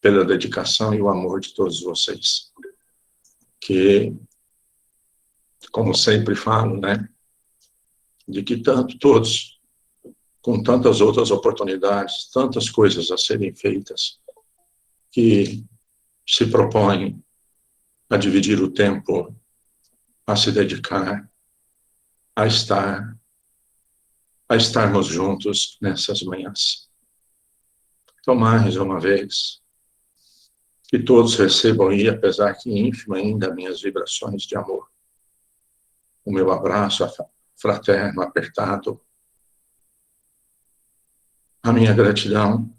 pela dedicação e o amor de todos vocês. Que, como sempre falo, né, de que todos, com tantas outras oportunidades, tantas coisas a serem feitas, que se propõem a dividir o tempo, a se dedicar, a estarmos juntos nessas manhãs. Então, mais uma vez, que todos recebam aí, apesar que ínfima ainda, minhas vibrações de amor. O meu abraço fraterno, apertado. A minha gratidão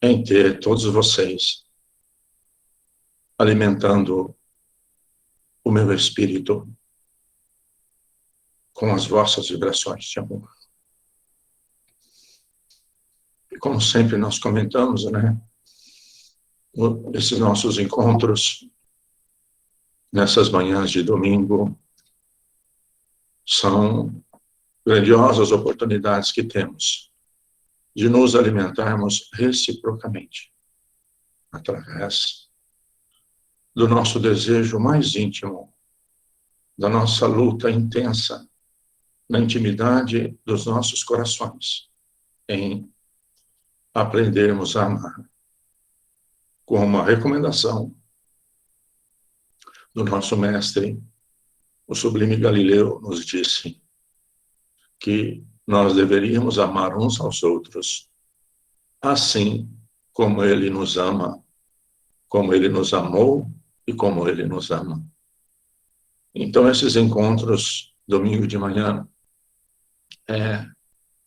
em ter todos vocês alimentando o meu espírito com as vossas vibrações de amor. E como sempre nós comentamos, né? Esses nossos encontros nessas manhãs de domingo são grandiosas oportunidades que temos de nos alimentarmos reciprocamente através do nosso desejo mais íntimo, da nossa luta intensa na intimidade dos nossos corações em aprendermos a amar. Com uma recomendação do nosso mestre, o sublime Galileu nos disse que nós deveríamos amar uns aos outros assim como ele nos ama, como ele nos amou e como ele nos ama. Então, esses encontros, domingo de manhã,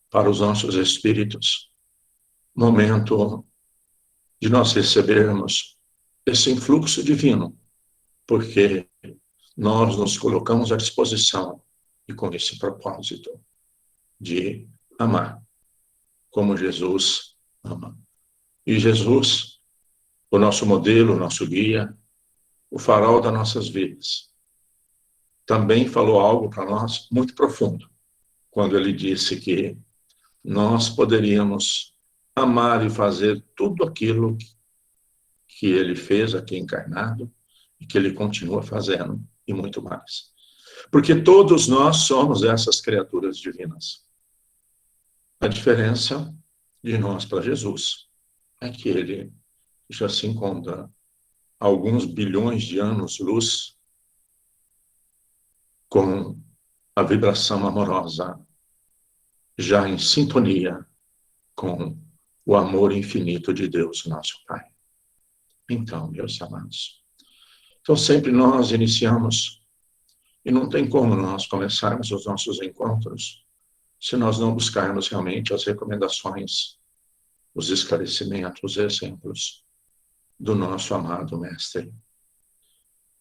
para os nossos espíritos, momento de nós recebermos esse influxo divino, porque nós nos colocamos à disposição e com esse propósito de amar, como Jesus ama. E Jesus, o nosso modelo, o nosso guia, o farol das nossas vidas, também falou algo para nós muito profundo, quando ele disse que nós poderíamos amar e fazer tudo aquilo que ele fez aqui encarnado e que ele continua fazendo, e muito mais. Porque todos nós somos essas criaturas divinas. A diferença de nós para Jesus é que ele já se encontra alguns bilhões de anos-luz com a vibração amorosa, já em sintonia com o amor infinito de Deus, nosso Pai. Então, meus amados, então sempre nós iniciamos, e não tem como nós começarmos os nossos encontros se nós não buscarmos realmente as recomendações, os esclarecimentos, os exemplos do nosso amado Mestre.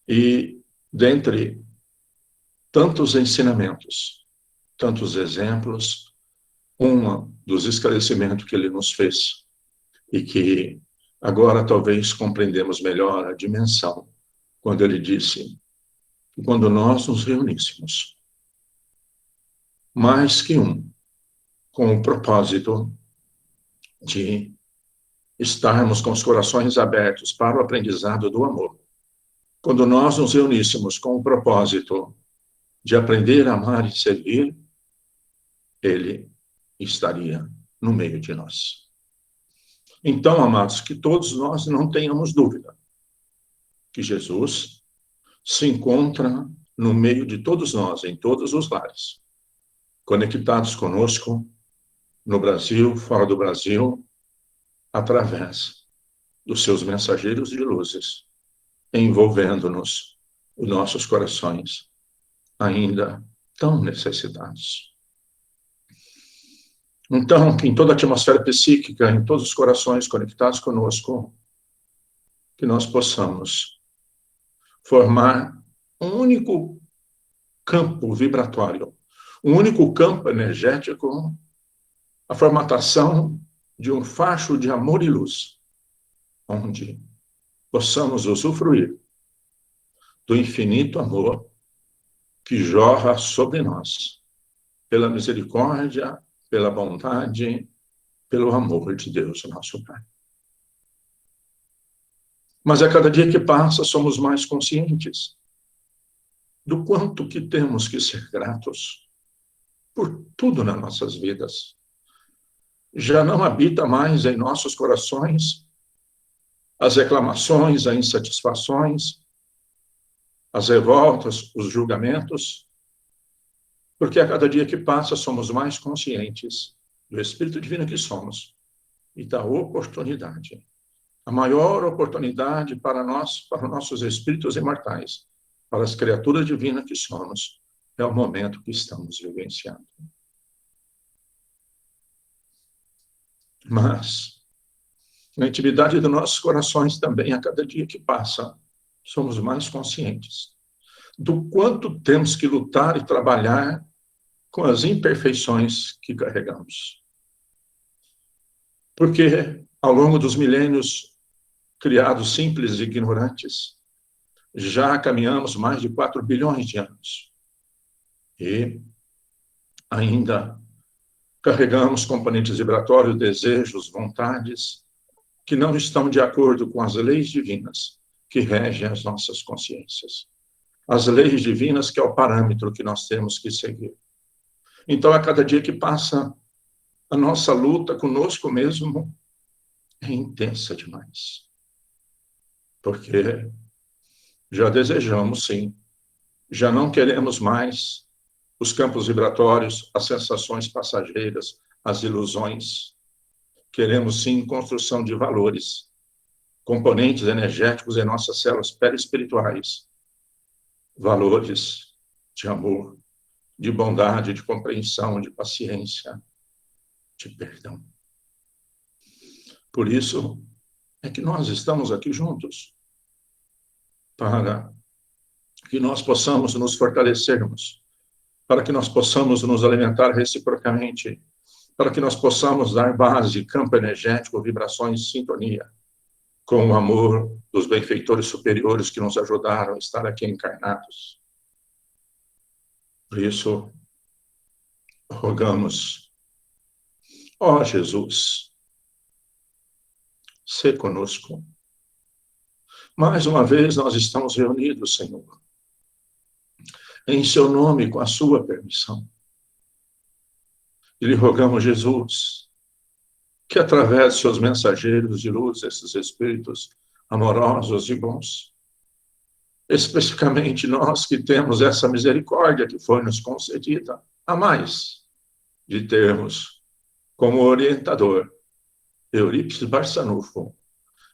E dentre tantos ensinamentos, tantos exemplos, um dos esclarecimentos que ele nos fez, e que agora talvez compreendemos melhor a dimensão, quando ele disse que quando nós nos reuníssemos, mais que um, com o propósito de estarmos com os corações abertos para o aprendizado do amor, quando nós nos reuníssemos com o propósito de aprender a amar e servir, ele estaria no meio de nós. Então, amados, que todos nós não tenhamos dúvida que Jesus se encontra no meio de todos nós, em todos os lares, conectados conosco, no Brasil, fora do Brasil, através dos seus mensageiros de luzes, envolvendo-nos, os nossos corações, ainda tão necessitados. Então, que em toda a atmosfera psíquica, em todos os corações conectados conosco, que nós possamos formar um único campo vibratório, um único campo energético, a formatação de um facho de amor e luz, onde possamos usufruir do infinito amor que jorra sobre nós, pela misericórdia, pela bondade, pelo amor de Deus, nosso Pai. Mas a cada dia que passa, somos mais conscientes do quanto que temos que ser gratos por tudo nas nossas vidas. Já não habita mais em nossos corações as reclamações, as insatisfações, as revoltas, os julgamentos, porque a cada dia que passa somos mais conscientes do Espírito Divino que somos e da oportunidade, a maior oportunidade para nós, para nossos espíritos imortais, para as criaturas divinas que somos, é o momento que estamos vivenciando. Mas, na intimidade dos nossos corações também, a cada dia que passa, somos mais conscientes do quanto temos que lutar e trabalhar com as imperfeições que carregamos. Porque, ao longo dos milênios, criados simples e ignorantes, já caminhamos mais de 4 bilhões de anos. E ainda carregamos componentes vibratórios, desejos, vontades, que não estão de acordo com as leis divinas que regem as nossas consciências. As leis divinas que é o parâmetro que nós temos que seguir. Então, a cada dia que passa, a nossa luta conosco mesmo é intensa demais. Porque já desejamos, sim, já não queremos mais os campos vibratórios, as sensações passageiras, as ilusões. Queremos, sim, construção de valores, componentes energéticos em nossas células perispirituais, valores de amor, de bondade, de compreensão, de paciência, de perdão. Por isso é que nós estamos aqui juntos, para que nós possamos nos fortalecermos, para que nós possamos nos alimentar reciprocamente, para que nós possamos dar base, campo energético, vibrações, sintonia, com o amor dos benfeitores superiores que nos ajudaram a estar aqui encarnados. Por isso, rogamos, ó Jesus, sê conosco. Mais uma vez nós estamos reunidos, Senhor, em seu nome, com a sua permissão. E lhe rogamos, Jesus, que através de seus mensageiros de luz, esses espíritos amorosos e bons, especificamente nós que temos essa misericórdia que foi nos concedida, a mais de termos como orientador Eurípides Barçanufo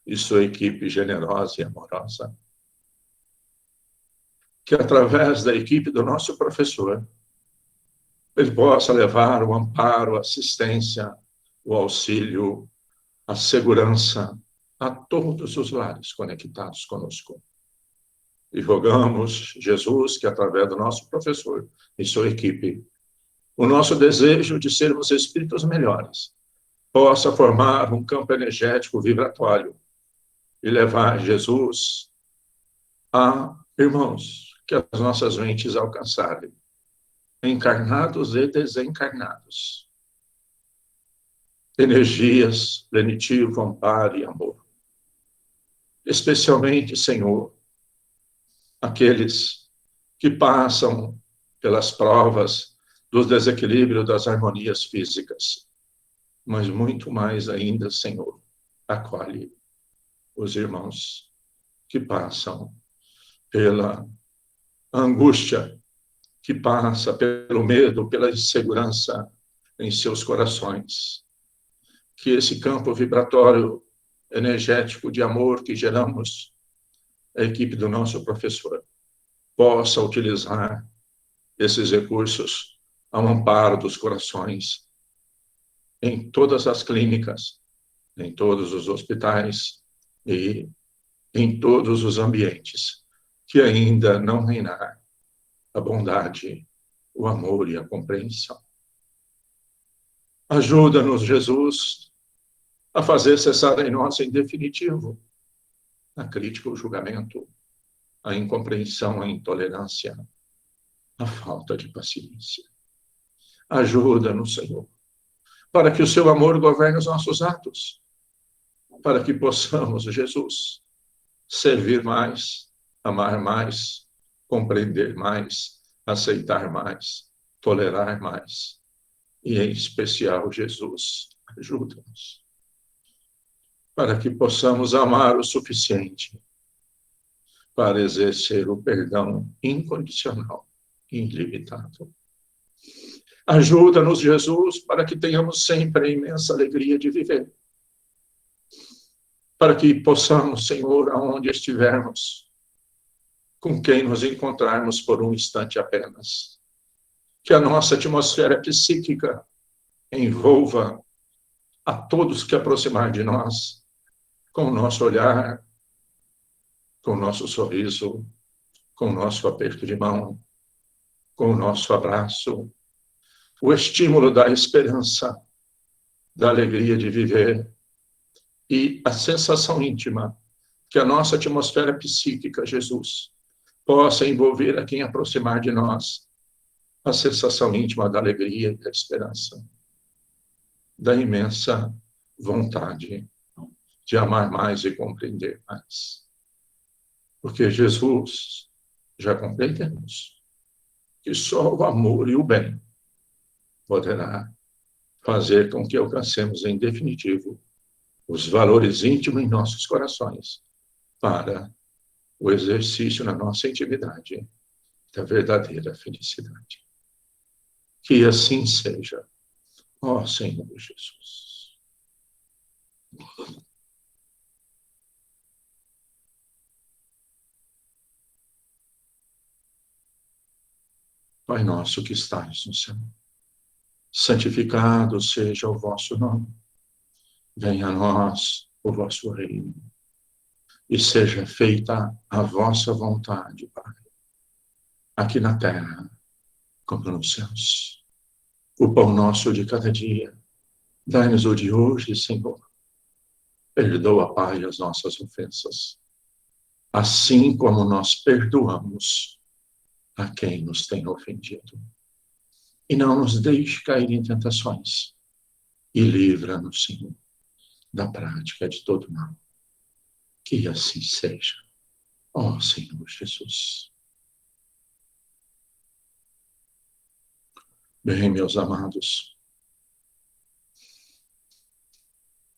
e sua equipe generosa e amorosa, que através da equipe do nosso professor, ele possa levar o amparo, a assistência, o auxílio, a segurança a todos os lares conectados conosco. E rogamos, Jesus, que através do nosso professor e sua equipe, o nosso desejo de sermos espíritos melhores possa formar um campo energético vibratório e levar Jesus a, irmãos, que as nossas mentes alcançarem, encarnados e desencarnados, energias, plenitude, amparo e amor. Especialmente, Senhor, aqueles que passam pelas provas dos desequilíbrios das harmonias físicas, mas muito mais ainda, Senhor, acolhe os irmãos que passam pela angústia, que passa pelo medo, pela insegurança em seus corações. Que esse campo vibratório energético de amor que geramos, a equipe do nosso professor, possa utilizar esses recursos ao amparo dos corações em todas as clínicas, em todos os hospitais e em todos os ambientes que ainda não reinar a bondade, o amor e a compreensão. Ajuda-nos, Jesus, a fazer cessar em nós, em definitivo, a crítica, o julgamento, a incompreensão, a intolerância, a falta de paciência. Ajuda-nos, Senhor, para que o seu amor governe os nossos atos, para que possamos, Jesus, servir mais, amar mais, compreender mais, aceitar mais, tolerar mais. E, em especial, Jesus, ajuda-nos para que possamos amar o suficiente para exercer o perdão incondicional e ilimitado. Ajuda-nos, Jesus, para que tenhamos sempre a imensa alegria de viver. Para que possamos, Senhor, aonde estivermos, com quem nos encontrarmos por um instante apenas, que a nossa atmosfera psíquica envolva a todos que aproximar de nós, com o nosso olhar, com o nosso sorriso, com o nosso aperto de mão, com o nosso abraço, o estímulo da esperança, da alegria de viver e a sensação íntima que a nossa atmosfera psíquica, Jesus, possa envolver a quem aproximar de nós a sensação íntima da alegria e da esperança, da imensa vontade de amar mais e compreender mais. Porque Jesus, já compreendemos que só o amor e o bem poderá fazer com que alcancemos, em definitivo, os valores íntimos em nossos corações para o exercício na nossa intimidade da verdadeira felicidade. Que assim seja, ó Senhor Jesus. Pai nosso que estais no céu, santificado seja o vosso nome. Venha a nós o vosso reino e seja feita a vossa vontade, Pai, aqui na terra como nos céus. O pão nosso de cada dia, dai-nos o de hoje, Senhor. Perdoa, Pai, as nossas ofensas, assim como nós perdoamos a quem nos tem ofendido. E não nos deixe cair em tentações, e livra-nos, Senhor, da prática de todo mal. Que assim seja, ó Senhor Jesus. Bem, meus amados,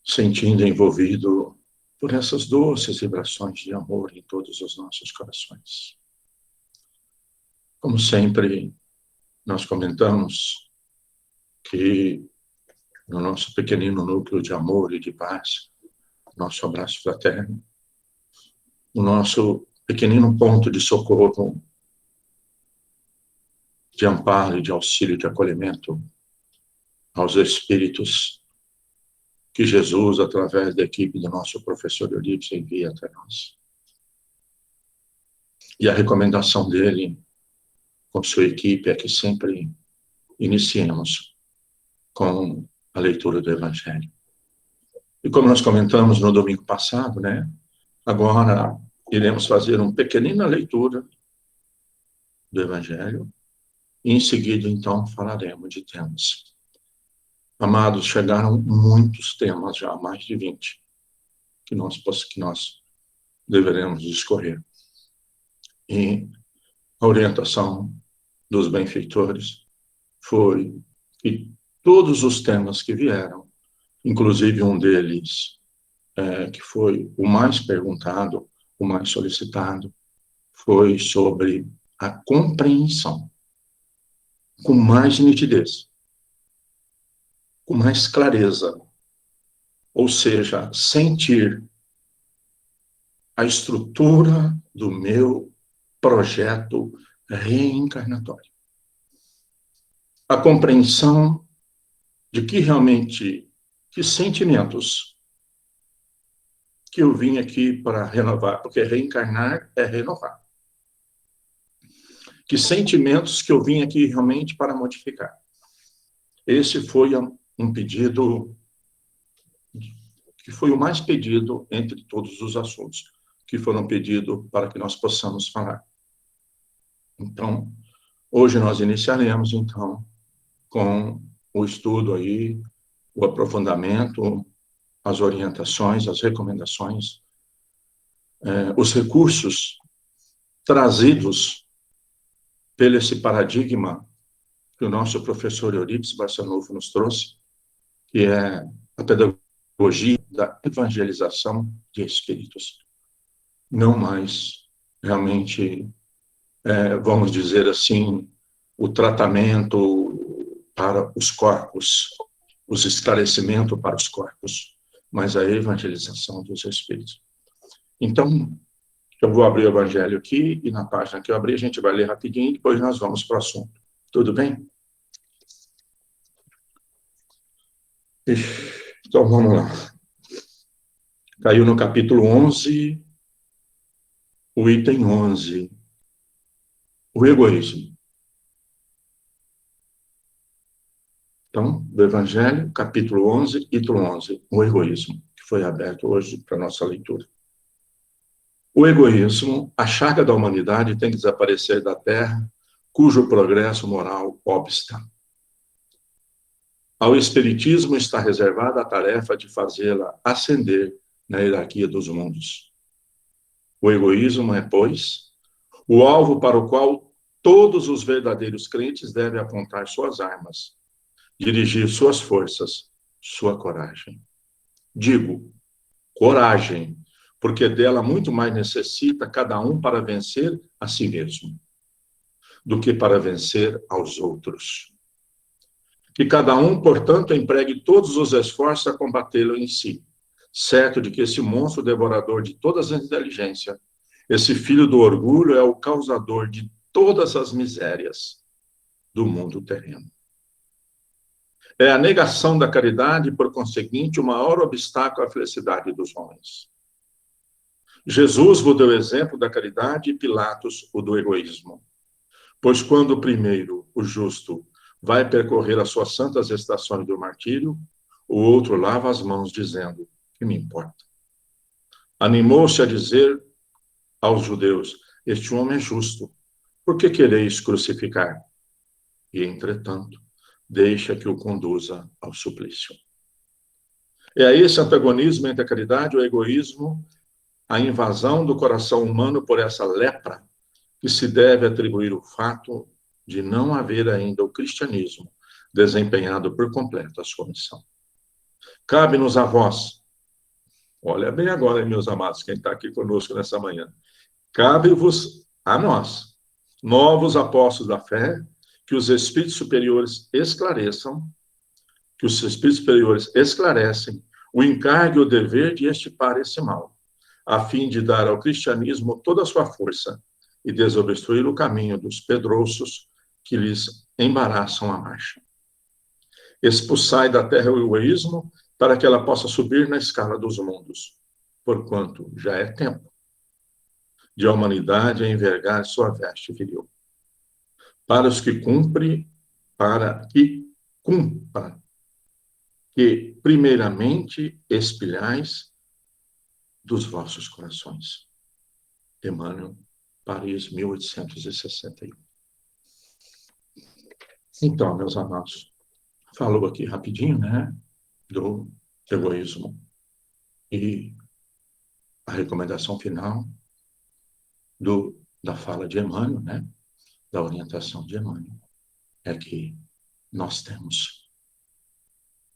sentindo envolvido por essas doces vibrações de amor em todos os nossos corações. Como sempre, nós comentamos que no nosso pequenino núcleo de amor e de paz, nosso abraço fraterno, o nosso pequenino ponto de socorro, de amparo e de auxílio, de acolhimento aos espíritos que Jesus, através da equipe do nosso professor Eurípides, envia até nós. E a recomendação dele, com sua equipe, é que sempre iniciemos com a leitura do Evangelho. E como nós comentamos no domingo passado, agora iremos fazer uma pequenina leitura do Evangelho e em seguida, então, falaremos de temas. Amados, chegaram muitos temas já, mais de 20, que nós deveremos discorrer. E a orientação dos benfeitores foi que todos os temas que vieram, inclusive um deles, que foi o mais perguntado, o mais solicitado, foi sobre a compreensão, com mais nitidez, com mais clareza, ou seja, sentir a estrutura do meu projeto reencarnatório. A compreensão de que sentimentos que eu vim aqui para renovar, porque reencarnar é renovar. Que sentimentos que eu vim aqui realmente para modificar. Esse foi um pedido que foi o mais pedido entre todos os assuntos que foram pedidos para que nós possamos falar. Então, hoje nós iniciaremos, então, com o estudo aí, o aprofundamento, as orientações, as recomendações os recursos trazidos pelo esse paradigma que o nosso professor Eurípides Barçanufo nos trouxe, que é a pedagogia da evangelização de espíritos. Não mais, realmente, vamos dizer assim, o tratamento para os corpos, os esclarecimentos para os corpos, mas a evangelização dos espíritos. Então, eu vou abrir o evangelho aqui, e na página que eu abri, a gente vai ler rapidinho, e depois nós vamos para o assunto. Tudo bem? Então, vamos lá. Caiu no capítulo 11, o item 11, o egoísmo. Então, do Evangelho, capítulo 11, item 11, o egoísmo, que foi aberto hoje para a nossa leitura. O egoísmo, a chaga da humanidade, tem que desaparecer da Terra, cujo progresso moral obsta. Ao Espiritismo está reservada a tarefa de fazê-la ascender na hierarquia dos mundos. O egoísmo é, pois, o alvo para o qual todos os verdadeiros crentes devem apontar suas armas, dirigir suas forças, sua coragem. Digo, coragem, porque dela muito mais necessita cada um para vencer a si mesmo, do que para vencer aos outros. Que cada um, portanto, empregue todos os esforços a combatê-lo em si, certo de que esse monstro devorador de todas as inteligências, esse filho do orgulho, é o causador de todas as misérias do mundo terreno. É a negação da caridade, por conseguinte, o maior obstáculo à felicidade dos homens. Jesus vos deu o exemplo da caridade e Pilatos o do egoísmo. Pois quando o primeiro, o justo, vai percorrer as suas santas estações do martírio, o outro lava as mãos, dizendo, que me importa? Animou-se a dizer aos judeus, este homem é justo, por que quereis crucificar? E, entretanto, deixa que o conduza ao suplício. É esse antagonismo entre a caridade e o egoísmo, a invasão do coração humano por essa lepra, que se deve atribuir o fato de não haver ainda o cristianismo desempenhado por completo a sua missão. Cabe-nos a vós, olha bem agora, meus amados, quem está aqui conosco nessa manhã, cabe-vos a nós, novos apóstolos da fé, que os espíritos superiores esclareçam, que os espíritos superiores esclarecem o encargo e o dever de extirpar esse mal, a fim de dar ao cristianismo toda a sua força e desobstruir o caminho dos pedrouços que lhes embaraçam a marcha. Expulsai da terra o egoísmo para que ela possa subir na escala dos mundos, porquanto já é tempo de a humanidade envergar sua veste viril. Para os que cumpre, para que cumpra, que primeiramente espilhais dos vossos corações. Emmanuel, Paris, 1861. Então, meus amados, falou aqui rapidinho, né, do egoísmo. E a recomendação final da fala de Emmanuel, né, da orientação de Emmanuel, é que nós temos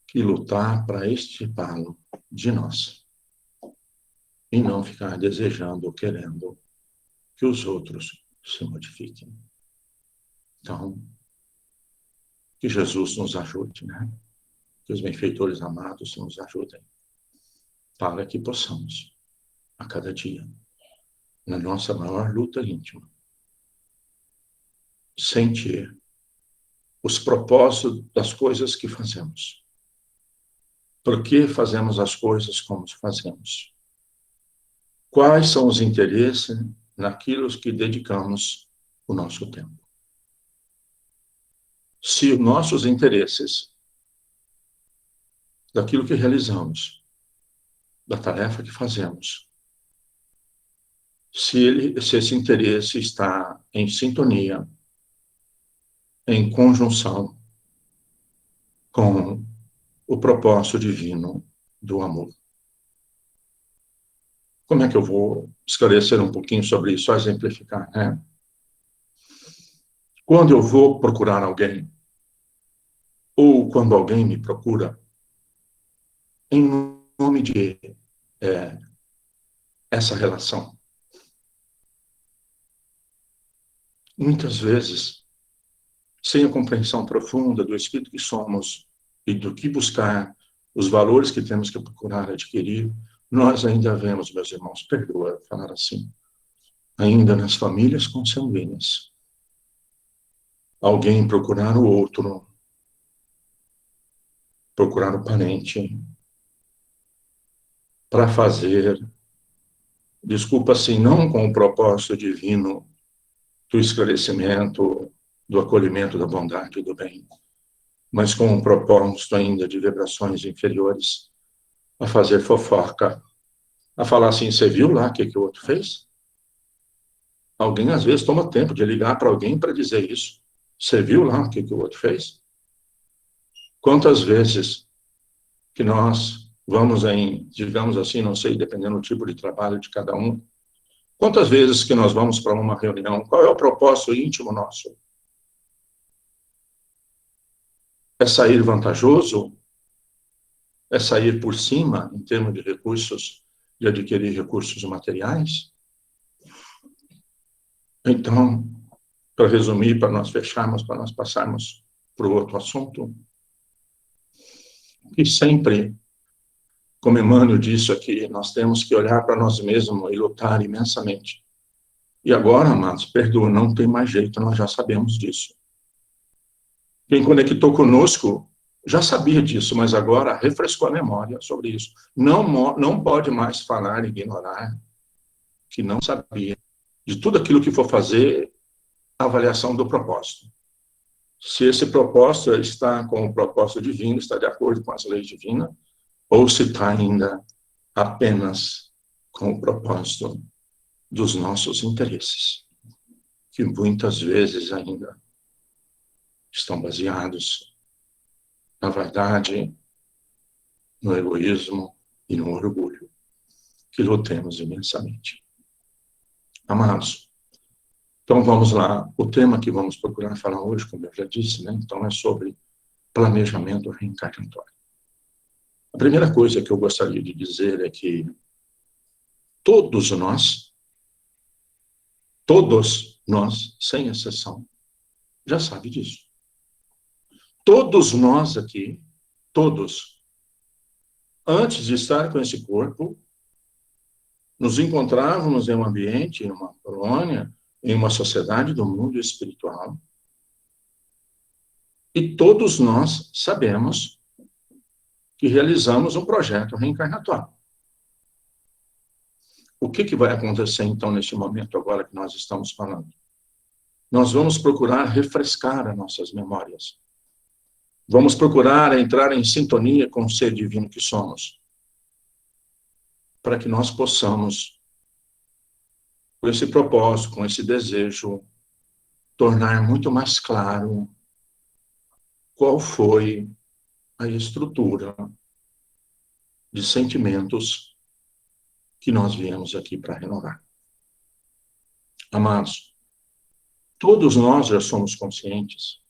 que lutar para extirpá-lo de nós e não ficar desejando ou querendo que os outros se modifiquem. Então, que Jesus nos ajude, né? Que os benfeitores amados nos ajudem para que possamos, a cada dia, na nossa maior luta íntima, sentir os propósitos das coisas que fazemos. Por que fazemos as coisas como fazemos? Quais são os interesses naquilo que dedicamos o nosso tempo? Se os nossos interesses daquilo que realizamos, da tarefa que fazemos, se esse interesse está em sintonia, em conjunção com o propósito divino do amor. Como é que eu vou esclarecer um pouquinho sobre isso, só exemplificar, né? Quando eu vou procurar alguém, ou quando alguém me procura, em nome de essa relação, muitas vezes, sem a compreensão profunda do espírito que somos e do que buscar, os valores que temos que procurar adquirir, nós ainda vemos, meus irmãos, perdoa falar assim, ainda nas famílias consanguíneas, alguém procurar o outro, procurar o parente, para fazer, desculpa assim, não com o propósito divino do esclarecimento, do acolhimento da bondade e do bem, mas com um propósito ainda de vibrações inferiores, a fazer fofoca, a falar assim, você viu lá o que o outro fez? Alguém, às vezes, toma tempo de ligar para alguém para dizer isso. Você viu lá o que o outro fez? Quantas vezes que nós vamos em, digamos assim, não sei, dependendo do tipo de trabalho de cada um, quantas vezes que nós vamos para uma reunião, qual é o propósito íntimo nosso? É sair vantajoso? É sair por cima, em termos de recursos, de adquirir recursos materiais? Então, para resumir, para nós fecharmos, para nós passarmos para o outro assunto, e sempre, como Emmanuel disse aqui, nós temos que olhar para nós mesmos e lutar imensamente. E agora, amados, perdoa, não tem mais jeito, nós já sabemos disso. Quem conectou conosco já sabia disso, mas agora refrescou a memória sobre isso. Não pode mais falar e ignorar que não sabia. De tudo aquilo que for fazer, a avaliação do propósito. Se esse propósito está com o propósito divino, está de acordo com as leis divinas, ou se está ainda apenas com o propósito dos nossos interesses, que muitas vezes ainda estão baseados na vaidade, no egoísmo e no orgulho, que lutemos imensamente. Amados, então vamos lá. O tema que vamos procurar falar hoje, como eu já disse, né? Então é sobre planejamento reencarnatório. A primeira coisa que eu gostaria de dizer é que todos nós, sem exceção, já sabem disso. Todos nós aqui, todos, antes de estar com esse corpo, nos encontrávamos em um ambiente, em uma colônia, em uma sociedade do mundo espiritual. E todos nós sabemos que realizamos um projeto reencarnatório. O que vai acontecer, então, neste momento agora que nós estamos falando? Nós vamos procurar refrescar as nossas memórias. Vamos procurar entrar em sintonia com o ser divino que somos, para que nós possamos, com esse propósito, com esse desejo, tornar muito mais claro qual foi a estrutura de sentimentos que nós viemos aqui para renovar. Amados, todos nós já somos conscientes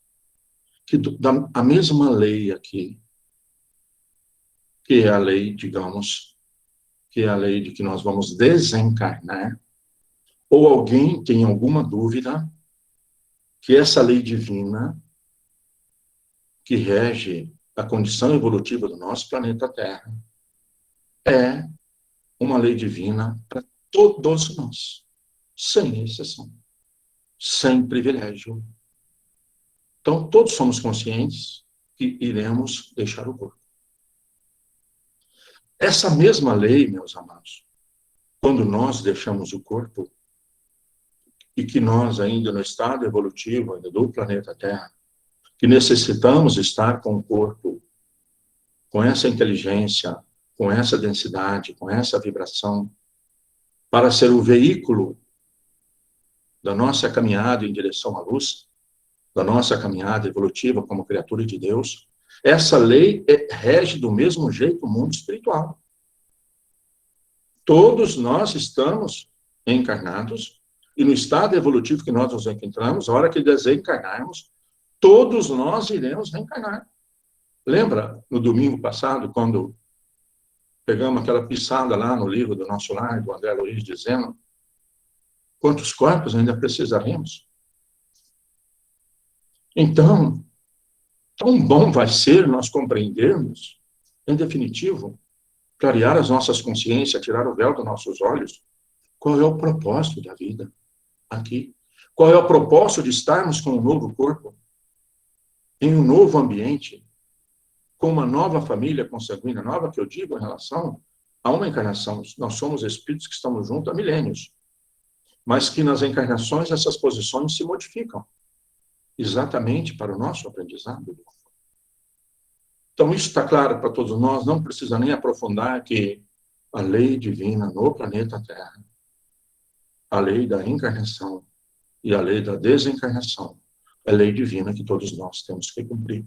que a mesma lei aqui, que é a lei, digamos, que é a lei de que nós vamos desencarnar, ou alguém tem alguma dúvida que essa lei divina que rege a condição evolutiva do nosso planeta Terra é uma lei divina para todos nós, sem exceção, sem privilégio. Então, todos somos conscientes que iremos deixar o corpo. Essa mesma lei, meus amados, quando nós deixamos o corpo, e que nós, ainda no estado evolutivo ainda do planeta Terra, que necessitamos estar com o corpo, com essa inteligência, com essa densidade, com essa vibração, para ser o veículo da nossa caminhada em direção à luz, da nossa caminhada evolutiva como criatura de Deus, essa lei rege do mesmo jeito o mundo espiritual. Todos nós estamos encarnados, e no estado evolutivo que nós nos encontramos, a hora que desencarnarmos, todos nós iremos reencarnar. Lembra, no domingo passado, quando pegamos aquela pisada lá no livro do Nosso Lar, do André Luiz, dizendo quantos corpos ainda precisaremos? Então, tão bom vai ser nós compreendermos, em definitivo, clarear as nossas consciências, tirar o véu dos nossos olhos, qual é o propósito da vida aqui? Qual é o propósito de estarmos com um novo corpo, em um novo ambiente, com uma nova família consanguínea, nova que eu digo em relação a uma encarnação. Nós somos espíritos que estamos juntos há milênios, mas que nas encarnações essas posições se modificam, exatamente para o nosso aprendizado. Então, isso está claro para todos nós, não precisa nem aprofundar que a lei divina no planeta Terra, a lei da encarnação e a lei da desencarnação, é lei divina que todos nós temos que cumprir.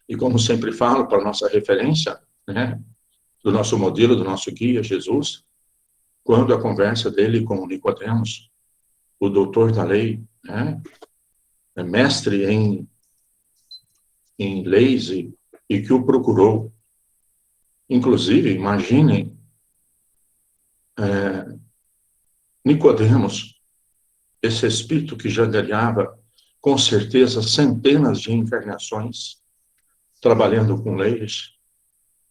E como sempre falo, para nossa referência, né, do nosso modelo, do nosso guia, Jesus, quando a conversa dele com Nicodemos, o doutor da lei, né, é mestre em leis e que o procurou. Inclusive, imaginem, Nicodemos, esse espírito que já ganhava, com certeza, centenas de encarnações, trabalhando com leis,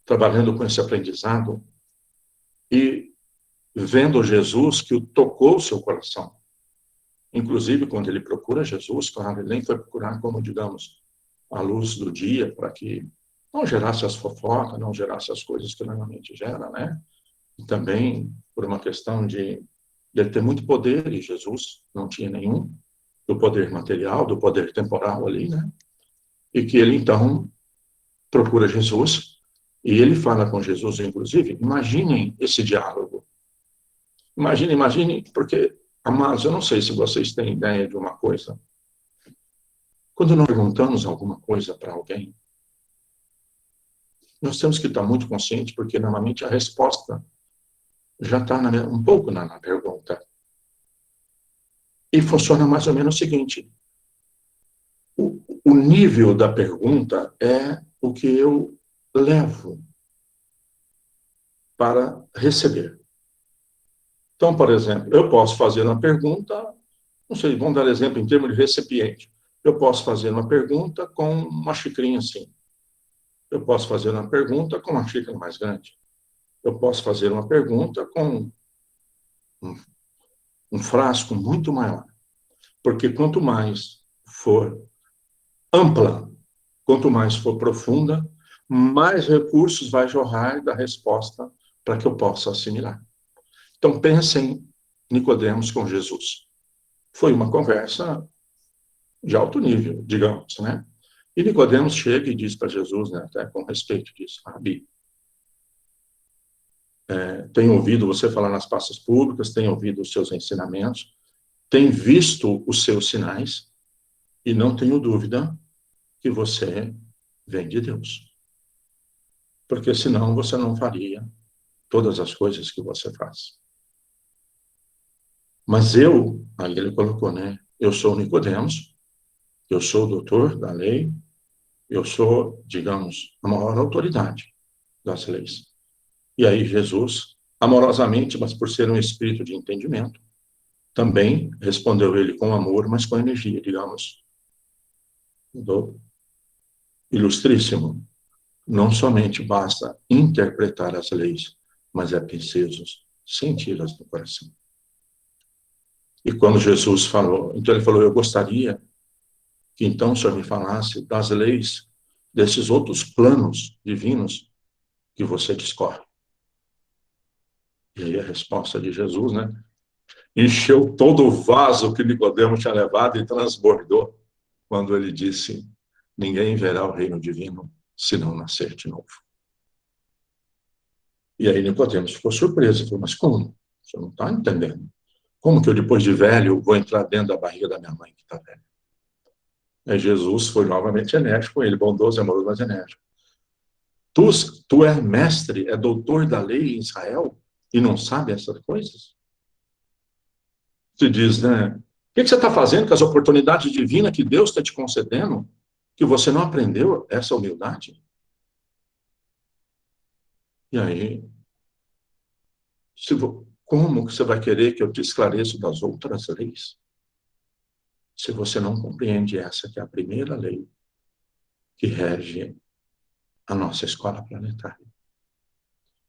trabalhando com esse aprendizado, e vendo Jesus que o tocou o seu coração. Inclusive, quando ele procura Jesus, claro, ele nem foi procurar como, digamos, a luz do dia, para que não gerasse as fofocas, não gerasse as coisas que normalmente gera, né? E também por uma questão de ele ter muito poder, e Jesus não tinha nenhum, do poder material, do poder temporal ali, né? E que ele, então, procura Jesus, e ele fala com Jesus, inclusive, imaginem esse diálogo. Imaginem, porque, amados, eu não sei se vocês têm ideia de uma coisa. Quando nós perguntamos alguma coisa para alguém, nós temos que estar muito conscientes, porque normalmente a resposta já está um pouco na pergunta. E funciona mais ou menos o seguinte: o nível da pergunta é o que eu levo para receber. Então, por exemplo, eu posso fazer uma pergunta, não sei, vamos dar exemplo em termos de recipiente. Eu posso fazer uma pergunta com uma xicrinha assim. Eu posso fazer uma pergunta com uma xícara mais grande. Eu posso fazer uma pergunta com um frasco muito maior. Porque quanto mais for ampla, quanto mais for profunda, mais recursos vai jorrar da resposta para que eu possa assimilar. Então, pensem Nicodemos com Jesus. Foi uma conversa de alto nível, digamos, né? E Nicodemos chega e diz para Jesus, né, até com respeito, diz: Rabi, tenho ouvido você falar nas praças públicas, tenho ouvido os seus ensinamentos, tenho visto os seus sinais, e não tenho dúvida que você vem de Deus. Porque senão você não faria todas as coisas que você faz. Mas aí ele colocou, né? Eu sou Nicodemos, eu sou o doutor da lei, eu sou, digamos, a maior autoridade das leis. E aí Jesus, amorosamente, mas por ser um espírito de entendimento, também respondeu ele com amor, mas com energia, digamos, do ilustríssimo. Não somente basta interpretar as leis, mas é preciso senti-las no coração. E quando Jesus falou, então ele falou, eu gostaria que então o Senhor me falasse das leis, desses outros planos divinos que você discorre. E aí a resposta de Jesus, né? Encheu todo o vaso que Nicodemos tinha levado e transbordou quando ele disse, ninguém verá o reino divino se não nascer de novo. E aí Nicodemos ficou surpreso, falou, mas como? O senhor não está entendendo. Como que eu, depois de velho, vou entrar dentro da barriga da minha mãe, que está velha? Aí Jesus foi novamente enérgico com ele, bondoso, amoroso, mas enérgico. Tu és mestre, é doutor da lei em Israel e não sabe essas coisas? Você diz, né? O que você está fazendo com as oportunidades divinas que Deus está te concedendo, que você não aprendeu essa humildade? E aí, como que você vai querer que eu te esclareça das outras leis, se você não compreende essa que é a primeira lei que rege a nossa escola planetária?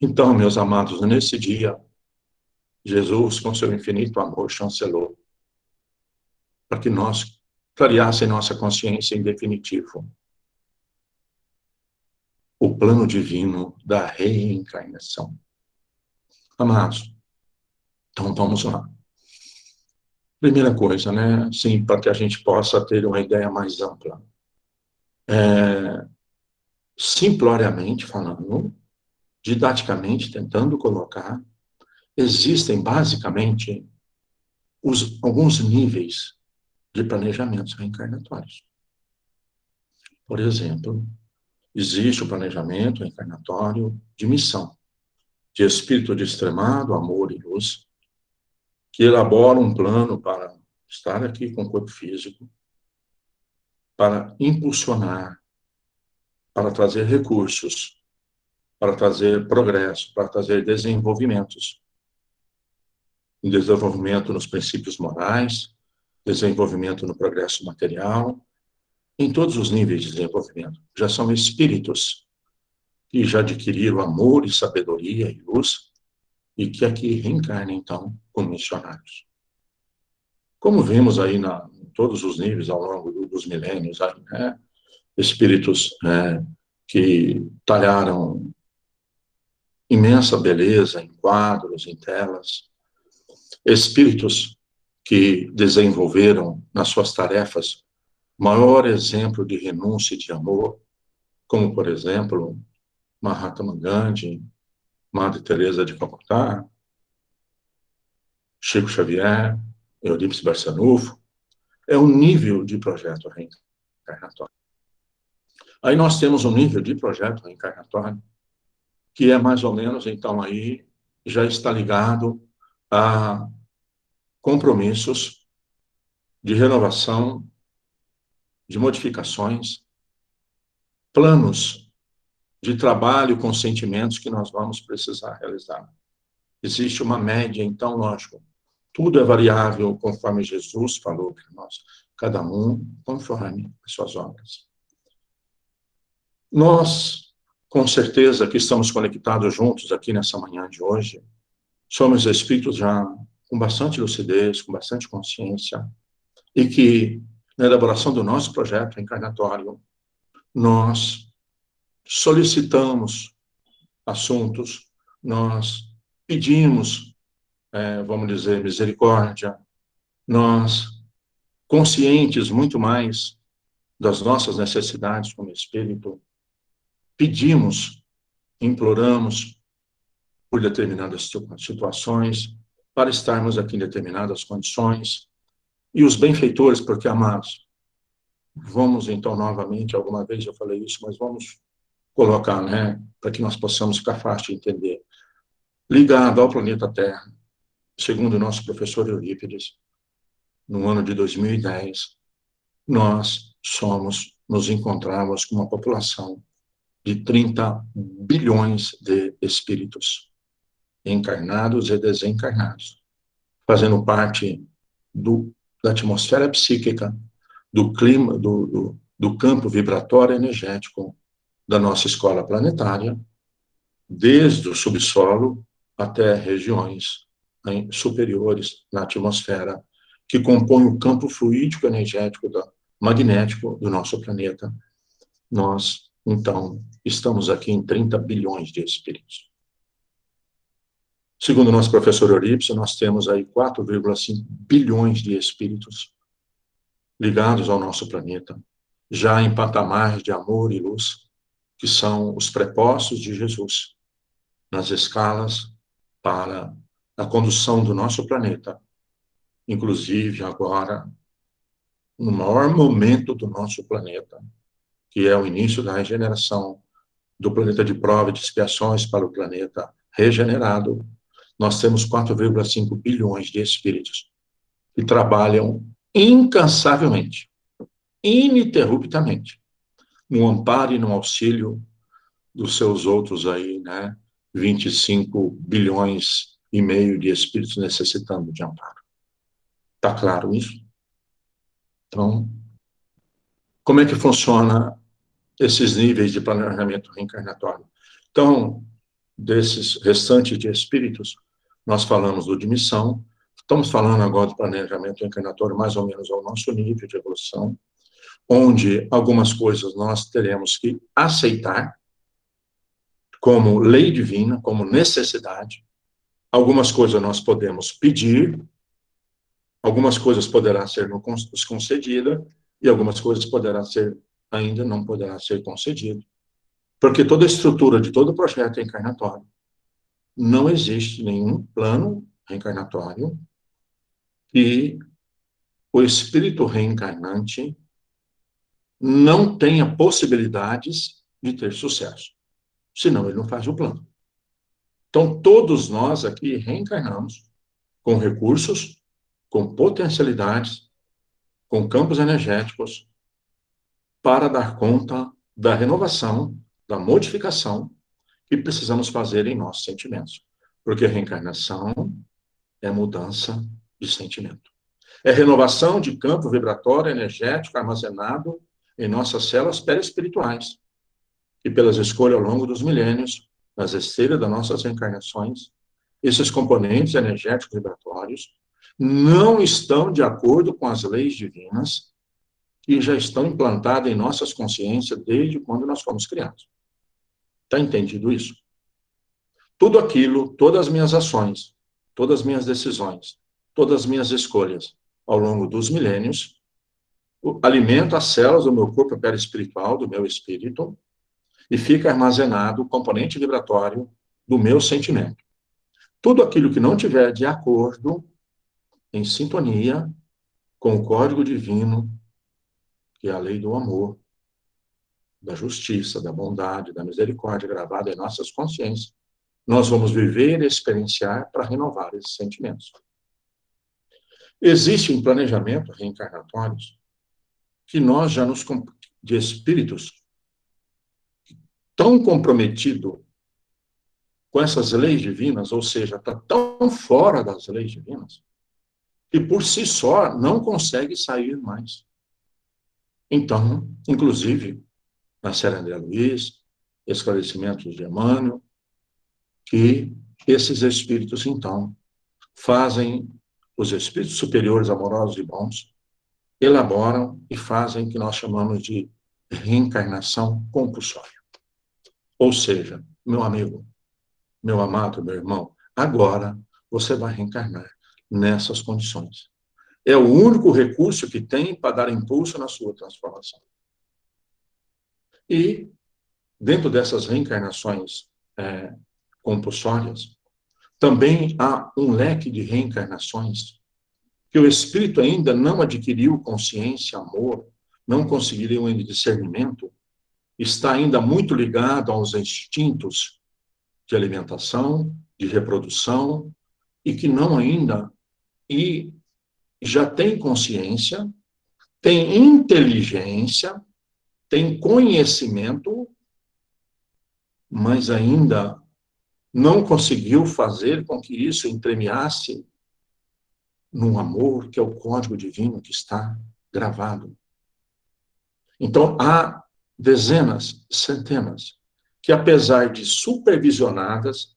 Então, meus amados, nesse dia, Jesus, com seu infinito amor, chancelou para que nós clareasse nossa consciência em definitivo o plano divino da reencarnação. Amados, então vamos lá. Primeira coisa, né? Sim, para que a gente possa ter uma ideia mais ampla. Simploriamente falando, didaticamente tentando colocar, existem basicamente alguns níveis de planejamentos reencarnatórios. Por exemplo, existe o planejamento reencarnatório de missão, de espírito de extremado amor e luz, que elabora um plano para estar aqui com o corpo físico, para impulsionar, para trazer recursos, para trazer progresso, para trazer desenvolvimentos. Desenvolvimento nos princípios morais, desenvolvimento no progresso material, em todos os níveis de desenvolvimento. Já são espíritos que já adquiriram amor e sabedoria e luz e que aqui reencarnam, então, como missionários. Como vimos aí em todos os níveis ao longo dos milênios, aí, né? Espíritos que talharam imensa beleza em quadros, em telas, espíritos que desenvolveram nas suas tarefas maior exemplo de renúncia e de amor, como, por exemplo, Mahatma Gandhi, Madre Teresa de Calcutá, Chico Xavier, Eurípides Barçanufo, é um nível de projeto reencarnatório. Aí nós temos um nível de projeto reencarnatório que é mais ou menos, então, aí já está ligado a compromissos de renovação, de modificações, planos de trabalho com sentimentos que nós vamos precisar realizar. Existe uma média, então, lógico, tudo é variável conforme Jesus falou para nós, cada um conforme as suas obras. Nós, com certeza, que estamos conectados juntos aqui nessa manhã de hoje, somos espíritos já com bastante lucidez, com bastante consciência, e que, na elaboração do nosso projeto encarnatório, nós solicitamos assuntos, nós pedimos, vamos dizer, misericórdia, nós, conscientes muito mais das nossas necessidades como espírito, pedimos, imploramos por determinadas situações, para estarmos aqui em determinadas condições, e os benfeitores, porque, amados, vamos então novamente, alguma vez eu falei isso, mas vamos colocar, né, para que nós possamos ficar fácil de entender. Ligado ao planeta Terra, segundo o nosso professor Eurípides, no ano de 2010, nós nos encontramos com uma população de 30 bilhões de espíritos, encarnados e desencarnados, fazendo parte da atmosfera psíquica, do clima, do campo vibratório energético da nossa escola planetária, desde o subsolo até regiões superiores na atmosfera, que compõem o campo fluídico energético magnético do nosso planeta. Nós, então, estamos aqui em 30 bilhões de espíritos. Segundo o nosso professor Eurípides, nós temos aí 4,5 bilhões de espíritos ligados ao nosso planeta, já em patamares de amor e luz, que são os prepostos de Jesus, nas escalas para a condução do nosso planeta, inclusive agora, no maior momento do nosso planeta, que é o início da regeneração do planeta de prova e de expiações para o planeta regenerado, nós temos 4,5 bilhões de espíritos que trabalham incansavelmente, ininterruptamente, no amparo e no auxílio dos seus outros aí, né, 25 bilhões e meio de espíritos necessitando de amparo. Está claro isso? Então, como é que funciona esses níveis de planejamento reencarnatório? Então, desses restantes de espíritos, nós falamos do de missão, estamos falando agora do planejamento reencarnatório mais ou menos ao nosso nível de evolução, onde algumas coisas nós teremos que aceitar como lei divina, como necessidade, algumas coisas nós podemos pedir, algumas coisas poderá ser nos concedida e algumas coisas poderá ser, ainda não poderá ser concedido. Porque toda a estrutura de todo projeto reencarnatório, não existe nenhum plano reencarnatório que o espírito reencarnante não tenha possibilidades de ter sucesso. Senão ele não faz o plano. Então, todos nós aqui reencarnamos com recursos, com potencialidades, com campos energéticos, para dar conta da renovação, da modificação que precisamos fazer em nossos sentimentos. Porque reencarnação é mudança de sentimento. É renovação de campo vibratório energético armazenado em nossas células perispirituais, que pelas escolhas ao longo dos milênios, nas esteiras das nossas reencarnações, esses componentes energéticos vibratórios não estão de acordo com as leis divinas que já estão implantadas em nossas consciências desde quando nós fomos criados. Está entendido isso? Tudo aquilo, todas as minhas ações, todas as minhas decisões, todas as minhas escolhas ao longo dos milênios, alimento as células do meu corpo perispiritual, do meu espírito, e fica armazenado o componente vibratório do meu sentimento. Tudo aquilo que não tiver de acordo, em sintonia com o código divino, que é a lei do amor, da justiça, da bondade, da misericórdia gravada em nossas consciências, nós vamos viver e experienciar para renovar esses sentimentos. Existe um planejamento reencarnatório que nós já nos, de espíritos tão comprometido com essas leis divinas, ou seja, está tão fora das leis divinas, que por si só não consegue sair mais. Então, inclusive, na série André Luiz, Esclarecimentos de Emmanuel, que esses espíritos, então, fazem, os espíritos superiores, amorosos e bons, elaboram e fazem o que nós chamamos de reencarnação compulsória. Ou seja, meu amigo, meu amado, meu irmão, agora você vai reencarnar nessas condições. É o único recurso que tem para dar impulso na sua transformação. E, dentro dessas reencarnações compulsórias, também há um leque de reencarnações que o espírito ainda não adquiriu consciência, amor, não conseguiu ainda discernimento, está ainda muito ligado aos instintos de alimentação, de reprodução, e que não ainda, e já tem consciência, tem inteligência, tem conhecimento, mas ainda não conseguiu fazer com que isso entremeasse num amor que é o código divino que está gravado. Então, há dezenas, centenas, que apesar de supervisionadas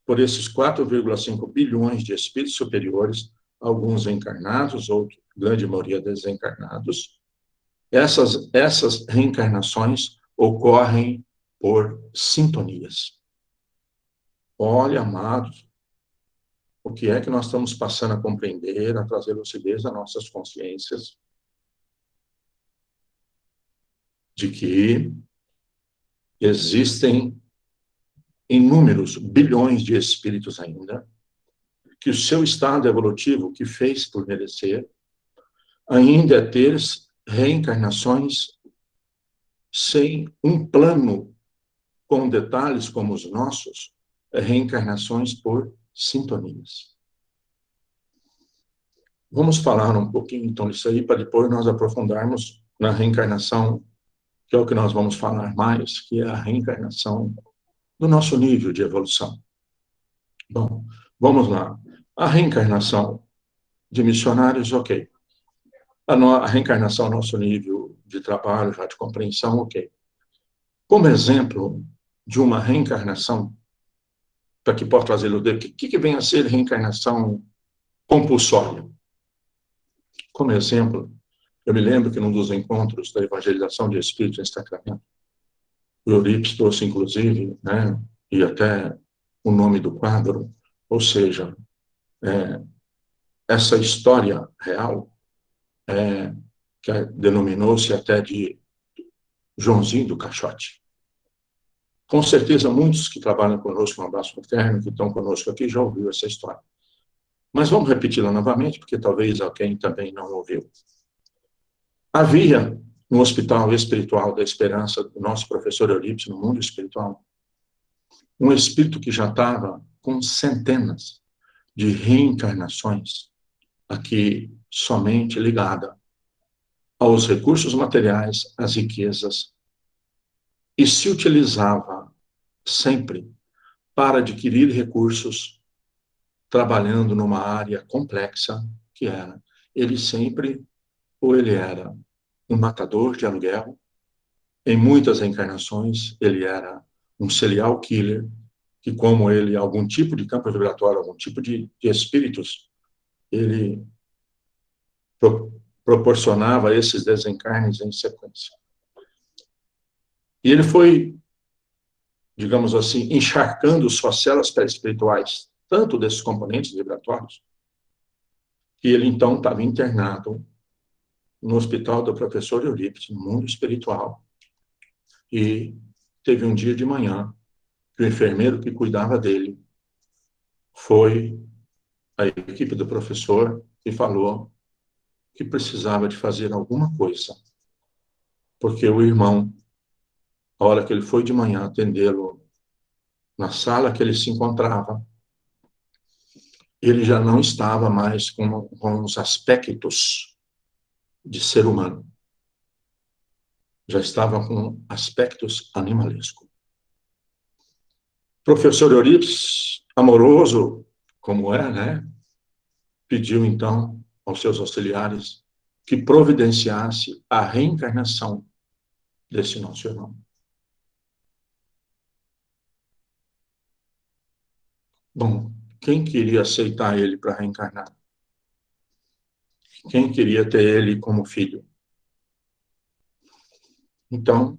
por esses 4,5 bilhões de espíritos superiores, alguns encarnados, outros, grande maioria desencarnados, essas reencarnações ocorrem por sintonias. Olha, amados, o que é que nós estamos passando a compreender, a trazer lucidez às nossas consciências, de que existem inúmeros bilhões de espíritos ainda, que o seu estado evolutivo que fez por merecer, ainda é ter reencarnações sem um plano com detalhes como os nossos, reencarnações por sintonias. Vamos falar um pouquinho, então, disso aí, para depois nós aprofundarmos na reencarnação, que é o que nós vamos falar mais, que é a reencarnação do nosso nível de evolução. Bom, vamos lá. A reencarnação de missionários, ok. A reencarnação ao nosso nível de trabalho, já de compreensão, ok. Como exemplo de uma reencarnação, para que possa trazer o que vem a ser reencarnação compulsória? Como exemplo, eu me lembro que num dos encontros da evangelização de espíritos em Sacramento, o Eurípides trouxe, inclusive, né, e até o nome do quadro, ou seja, essa história real, que denominou-se até de Joãozinho do Caixote. Com certeza, muitos que trabalham conosco no Abraço Fraterno, que estão conosco aqui, já ouviram essa história. Mas vamos repeti-la novamente, porque talvez alguém também não ouviu. Havia no Hospital Espiritual da Esperança, do nosso professor Eurípides, no mundo espiritual, um espírito que já estava com centenas de reencarnações, aqui somente ligada aos recursos materiais, às riquezas, e se utilizava sempre para adquirir recursos, trabalhando numa área complexa, que era, ele sempre, ou ele era um matador de aluguel, em muitas reencarnações, ele era um serial killer, que como ele, algum tipo de campo vibratório, algum tipo de espíritos, ele proporcionava esses desencarnes em sequência. E ele foi, digamos assim, encharcando suas células pré-espirituais, tanto desses componentes vibratórios, que ele então estava internado no hospital do professor Eurípides, no mundo espiritual. E teve um dia de manhã que o enfermeiro que cuidava dele foi à equipe do professor e falou que precisava de fazer alguma coisa, porque o irmão, a hora que ele foi de manhã atendê-lo na sala que ele se encontrava, ele já não estava mais com os aspectos de ser humano. Já estava com aspectos animalescos. O professor Eurípides, amoroso como é, né, pediu então aos seus auxiliares que providenciasse a reencarnação desse nosso irmão. Bom, quem queria aceitar ele para reencarnar? Quem queria ter ele como filho? Então,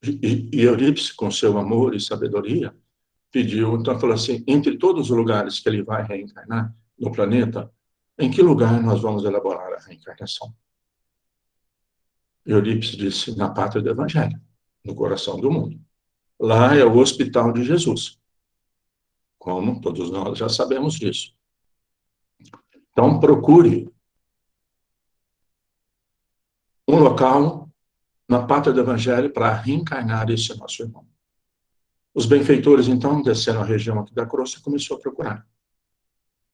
e Eurípides, com seu amor e sabedoria, pediu, então falou assim, entre todos os lugares que ele vai reencarnar no planeta, em que lugar nós vamos elaborar a reencarnação? Eurípides disse, na pátria do Evangelho, no coração do mundo. Lá é o hospital de Jesus. Como todos nós já sabemos disso. Então, procure um local na pátria do Evangelho para reencarnar esse nosso irmão. Os benfeitores, então, desceram a região aqui da crosta e começou a procurar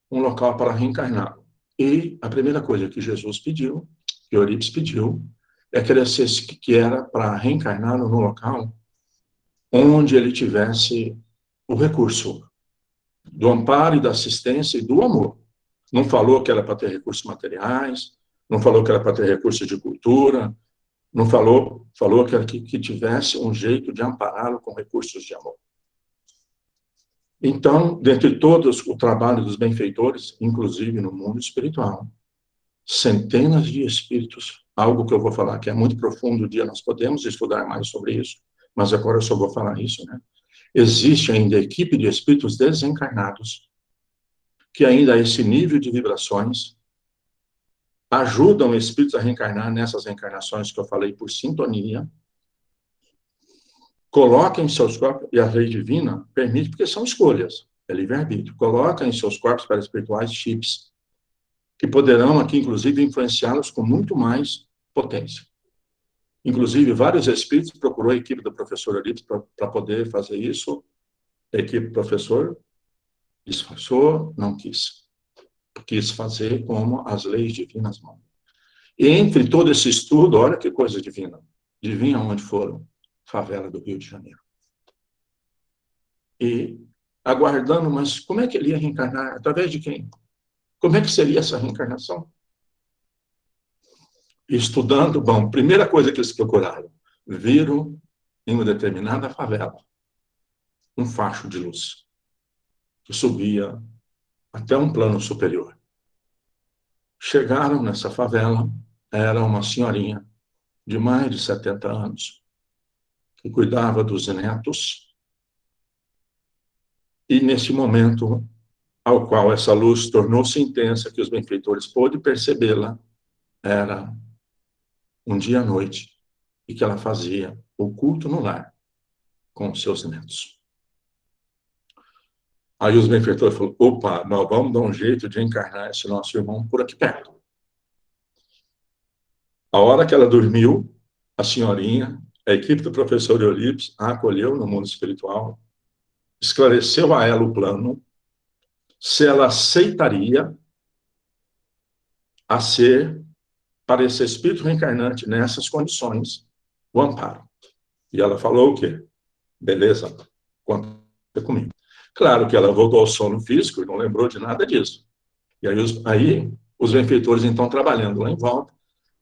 um local para reencarná-lo. E a primeira coisa que Jesus pediu, que Eurípides pediu, é que era para reencarná-lo no local onde ele tivesse o recurso do amparo e da assistência e do amor. Não falou que era para ter recursos materiais, não falou que era para ter recursos de cultura, não falou que era que tivesse um jeito de ampará-lo com recursos de amor. Então, dentre todos o trabalho dos benfeitores, inclusive no mundo espiritual, centenas de espíritos, algo que eu vou falar que é muito profundo, um dia nós podemos estudar mais sobre isso, mas agora eu só vou falar isso, né? Existe ainda equipe de espíritos desencarnados que ainda a esse nível de vibrações ajudam espíritos a reencarnar nessas reencarnações que eu falei por sintonia, coloquem em seus corpos, e a lei divina permite, porque são escolhas, é livre-arbítrio, coloquem em seus corpos paraespirituais chips, que poderão aqui, inclusive, influenciá-los com muito mais potência. Inclusive, vários espíritos procurou a equipe do professor Eurípides para poder fazer isso. A equipe do professor disfarçou, não quis. Quis fazer como as leis divinas mandam. E entre todo esse estudo, olha que coisa divina. Adivinha onde foram? Favela do Rio de Janeiro. E aguardando, mas como é que ele ia reencarnar? Através de quem? Como é que seria essa reencarnação? Estudando, bom, primeira coisa que eles procuraram, viram em uma determinada favela um facho de luz que subia até um plano superior. Chegaram nessa favela, era uma senhorinha de mais de 70 anos, que cuidava dos netos, e nesse momento ao qual essa luz tornou-se intensa, que os benfeitores pôde percebê-la, era um dia à noite, e que ela fazia o culto no lar com os seus netos. Aí os benfeitores falaram, opa, nós vamos dar um jeito de encarnar esse nosso irmão por aqui perto. A hora que ela dormiu, a senhorinha, a equipe do professor Eurípides, a acolheu no mundo espiritual, esclareceu a ela o plano, se ela aceitaria a ser, para esse espírito reencarnante, nessas condições, o amparo. E ela falou o quê? Beleza, conta comigo. Claro que ela voltou ao sono físico e não lembrou de nada disso. E aí os benfeitores, então, trabalhando lá em volta,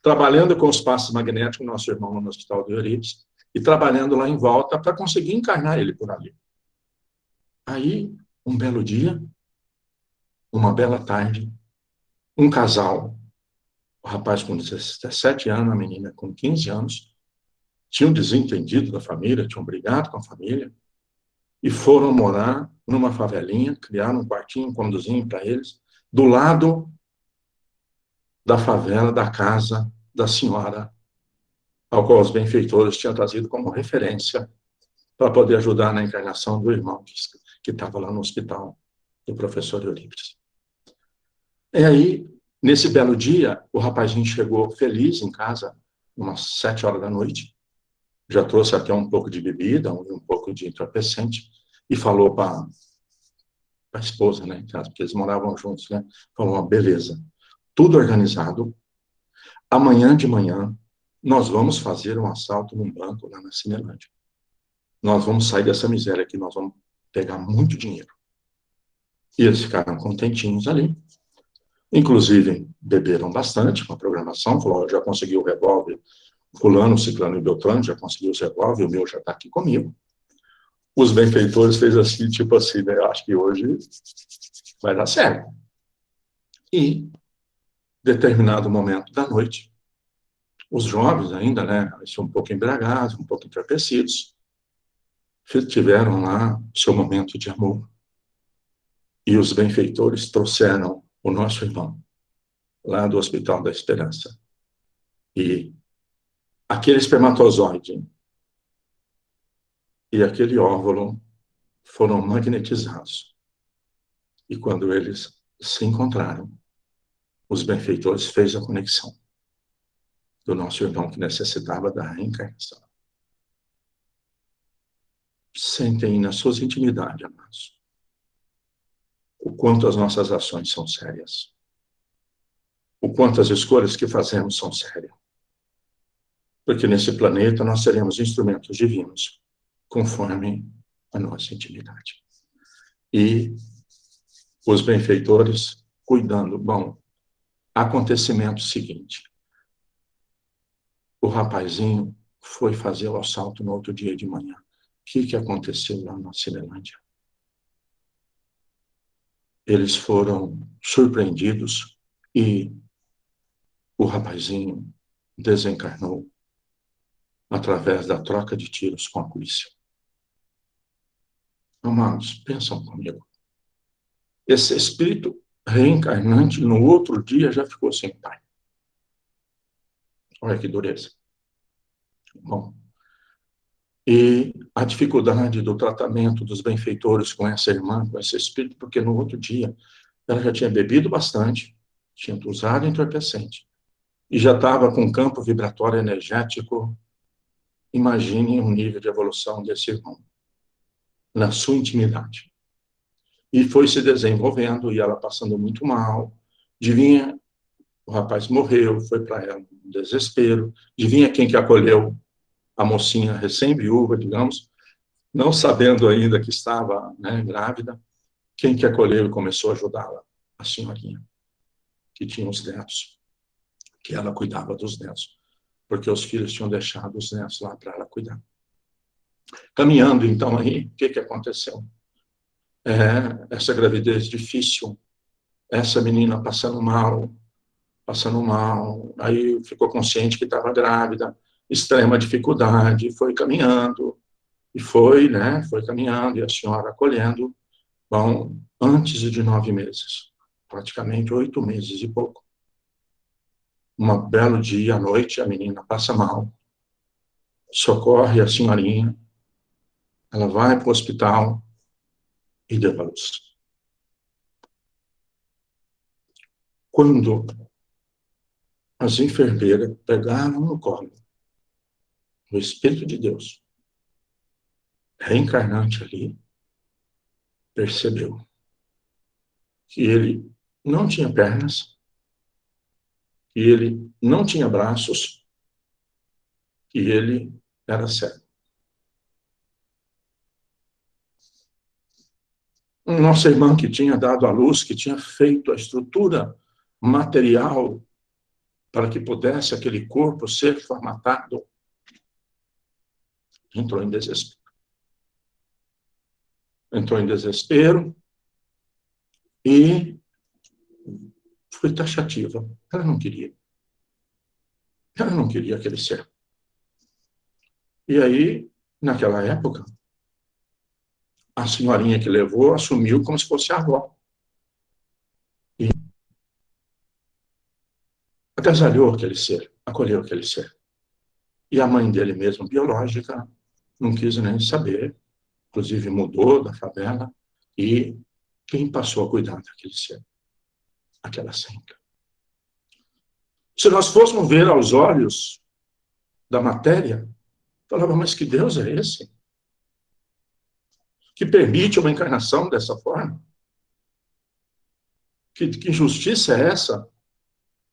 trabalhando com os passos magnéticos, nosso irmão no Hospital do Eurípides, e trabalhando lá em volta para conseguir encarnar ele por ali. Aí, um belo dia, uma bela tarde, um casal, o rapaz com 17 anos, a menina com 15 anos, tinham desentendido da família, tinham brigado com a família, e foram morar numa favelinha, criaram um quartinho, um condozinho para eles, do lado da favela, da casa da senhora, ao qual os benfeitores tinham trazido como referência para poder ajudar na encarnação do irmão que estava lá no hospital do professor Eurípides. E aí, nesse belo dia, o rapazinho chegou feliz em casa, umas 7 horas da noite, já trouxe até um pouco de bebida, um pouco de entorpecente, e falou para a esposa, né, porque eles moravam juntos, né, falou, beleza, tudo organizado, amanhã de manhã, nós vamos fazer um assalto num banco lá na Cinelândia. Nós vamos sair dessa miséria aqui, nós vamos pegar muito dinheiro. E eles ficaram contentinhos ali. Inclusive, beberam bastante com a programação, falou, já consegui o revólver, fulano, ciclano e beltrano, já conseguiu o revólver, o meu já está aqui comigo. Os benfeitores fez assim, tipo assim, né, acho que hoje vai dar certo. E, determinado momento da noite, os jovens ainda, né, um pouco embriagados, um pouco entorpecidos, tiveram lá seu momento de amor. E os benfeitores trouxeram o nosso irmão lá do Hospital da Esperança. E aquele espermatozoide e aquele óvulo foram magnetizados. E quando eles se encontraram, os benfeitores fez a conexão do nosso irmão que necessitava da reencarnação. Sentem nas suas intimidades, amados, o quanto as nossas ações são sérias, o quanto as escolhas que fazemos são sérias. Porque nesse planeta nós seremos instrumentos divinos, conforme a nossa intimidade. E os benfeitores cuidando. Bom, acontecimento seguinte. O rapazinho foi fazer o assalto no outro dia de manhã. O que aconteceu lá na Cinelândia? Eles foram surpreendidos e o rapazinho desencarnou através da troca de tiros com a polícia. Amados, pensam comigo. Esse espírito reencarnante, no outro dia, já ficou sem pai. Olha que dureza. Bom, e a dificuldade do tratamento dos benfeitores com essa irmã, com esse espírito, porque no outro dia ela já tinha bebido bastante, tinha usado entorpecente, e já estava com um campo vibratório energético imagine um nível de evolução desse irmão, na sua intimidade. E foi se desenvolvendo, e ela passando muito mal. Adivinha, o rapaz morreu, foi para ela um desespero. Adivinha quem que acolheu a mocinha recém-viúva, digamos, não sabendo ainda que estava, né, grávida. Quem que acolheu e começou a ajudá-la? A senhorinha, que tinha os netos, que ela cuidava dos netos, porque os filhos tinham deixado os netos lá para ela cuidar. Caminhando, então, aí, o que aconteceu? Essa gravidez difícil, essa menina passando mal, aí ficou consciente que estava grávida, extrema dificuldade, foi caminhando, e foi, né, foi caminhando, e a senhora acolhendo, bom, antes de 9 meses, praticamente 8 meses e pouco. Um belo dia, à noite, a menina passa mal, socorre a senhorinha, ela vai para o hospital e deu à luz. Quando as enfermeiras pegaram no colo o Espírito de Deus, reencarnante ali, percebeu que ele não tinha pernas, que ele não tinha braços, que ele era cego. Nossa irmã que tinha dado à luz, que tinha feito a estrutura material para que pudesse aquele corpo ser formatado, entrou em desespero. Entrou em desespero e foi taxativa. Ela não queria. Ela não queria aquele ser. E aí, naquela época, a senhorinha que levou assumiu como se fosse a avó. E agasalhou aquele ser, acolheu aquele ser. E a mãe dele mesmo, biológica, não quis nem saber, inclusive mudou da favela, e quem passou a cuidar daquele ser? Aquela senhora. Se nós fôssemos ver aos olhos da matéria, falava, mas que Deus é esse? Que permite uma encarnação dessa forma? Que injustiça é essa?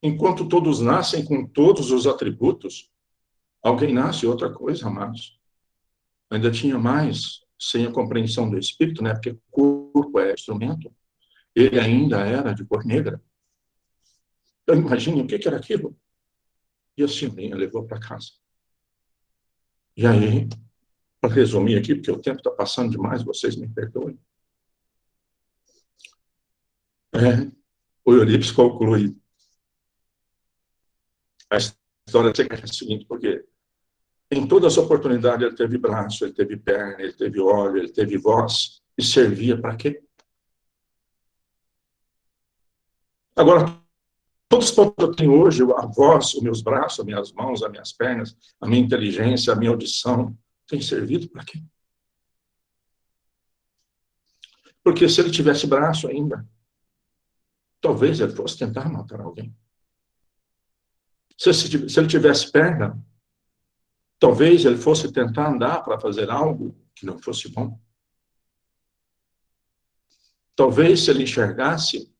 Enquanto todos nascem com todos os atributos, alguém nasce outra coisa, amados. Ainda tinha mais, sem a compreensão do espírito, né? Porque o corpo é instrumento. Ele ainda era de cor negra. Então, imagine o que era aquilo. E a senhorinha levou para casa. E aí, para resumir aqui, porque o tempo está passando demais, vocês me perdoem. O Eurípides conclui a história é a seguinte, porque em todas as oportunidades ele teve braço, ele teve perna, ele teve olho, ele teve voz, e servia para quê? Agora, todos os pontos que eu tenho hoje, a voz, os meus braços, as minhas mãos, as minhas pernas, a minha inteligência, a minha audição, tem servido para quê? Porque se ele tivesse braço ainda, talvez ele fosse tentar matar alguém. Se ele tivesse perna, talvez ele fosse tentar andar para fazer algo que não fosse bom. Talvez, se ele enxergasse,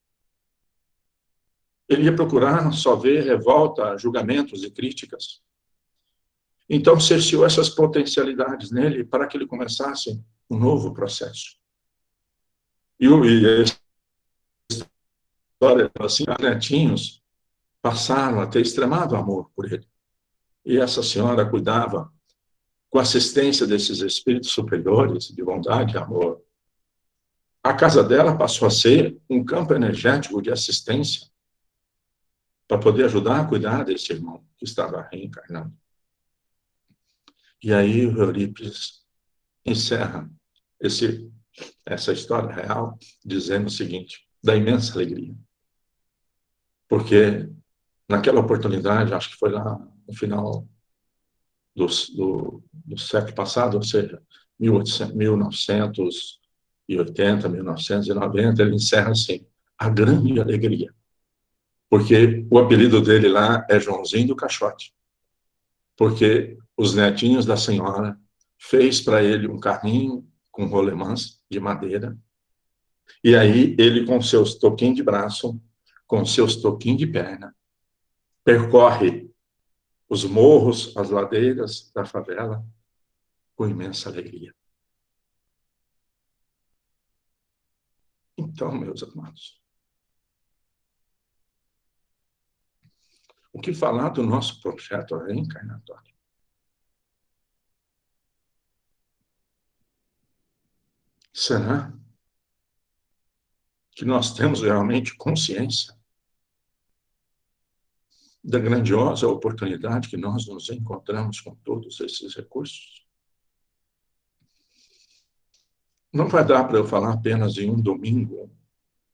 ele ia procurar só ver revolta, julgamentos e críticas. Então, cerceou essas potencialidades nele para que ele começasse um novo processo. E a história, assim, os netinhos passaram a ter extremado amor por ele. E essa senhora cuidava, com assistência desses espíritos superiores, de bondade e amor. A casa dela passou a ser um campo energético de assistência para poder ajudar a cuidar desse irmão que estava reencarnando. E aí o Eurípides encerra essa história real dizendo o seguinte, da imensa alegria. Porque naquela oportunidade, acho que foi lá no final do século passado, ou seja, 1980, 1990, ele encerra assim, a grande alegria. Porque o apelido dele lá é Joãozinho do Caixote. Porque os netinhos da senhora, fez para ele um carrinho com rolemãs de madeira, e aí ele, com seus toquinhos de braço, com seus toquinhos de perna, percorre os morros, as ladeiras da favela com imensa alegria. Então, meus amados, o que falar do nosso projeto reencarnatório? Será que nós temos realmente consciência da grandiosa oportunidade que nós nos encontramos com todos esses recursos? Não vai dar para eu falar apenas em um domingo,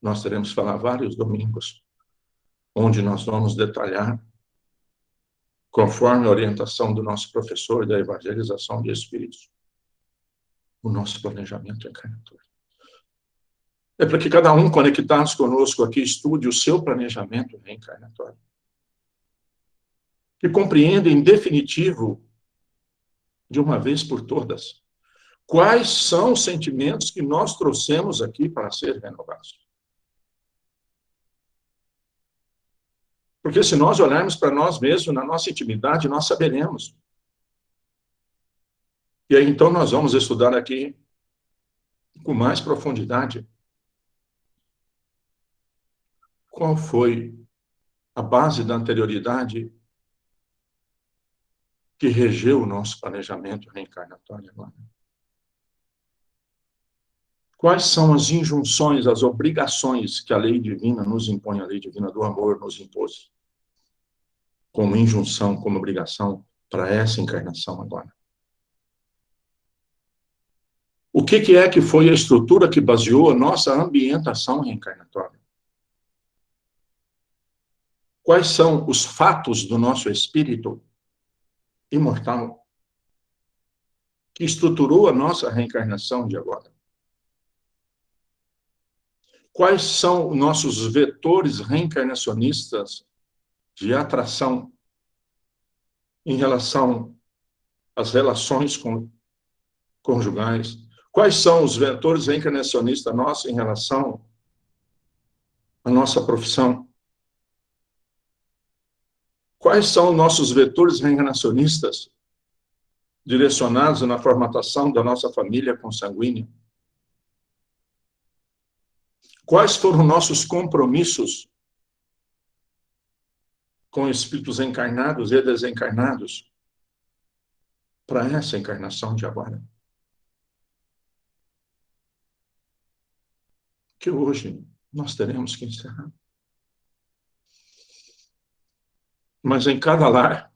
nós teremos que falar vários domingos, onde nós vamos detalhar, conforme a orientação do nosso professor da evangelização de espíritos, o nosso planejamento encarnatório. É para que cada um conectados conosco aqui estude o seu planejamento reencarnatório. E compreenda em definitivo, de uma vez por todas, quais são os sentimentos que nós trouxemos aqui para ser renovados. Porque se nós olharmos para nós mesmos, na nossa intimidade, nós saberemos. E aí, então, nós vamos estudar aqui com mais profundidade qual foi a base da anterioridade que regeu o nosso planejamento reencarnatório agora. Quais são as injunções, as obrigações que a lei divina nos impõe, a lei divina do amor nos impôs, como injunção, como obrigação para essa encarnação agora? O que é que foi a estrutura que baseou a nossa ambientação reencarnatória? Quais são os fatos do nosso espírito imortal que estruturou a nossa reencarnação de agora? Quais são nossos vetores reencarnacionistas de atração em relação às relações conjugais? Quais são os vetores reencarnacionistas nossos em relação à nossa profissão? Quais são nossos vetores reencarnacionistas direcionados na formatação da nossa família consanguínea? Quais foram nossos compromissos com espíritos encarnados e desencarnados para essa encarnação de agora? Que hoje nós teremos que encerrar. Mas em cada lar,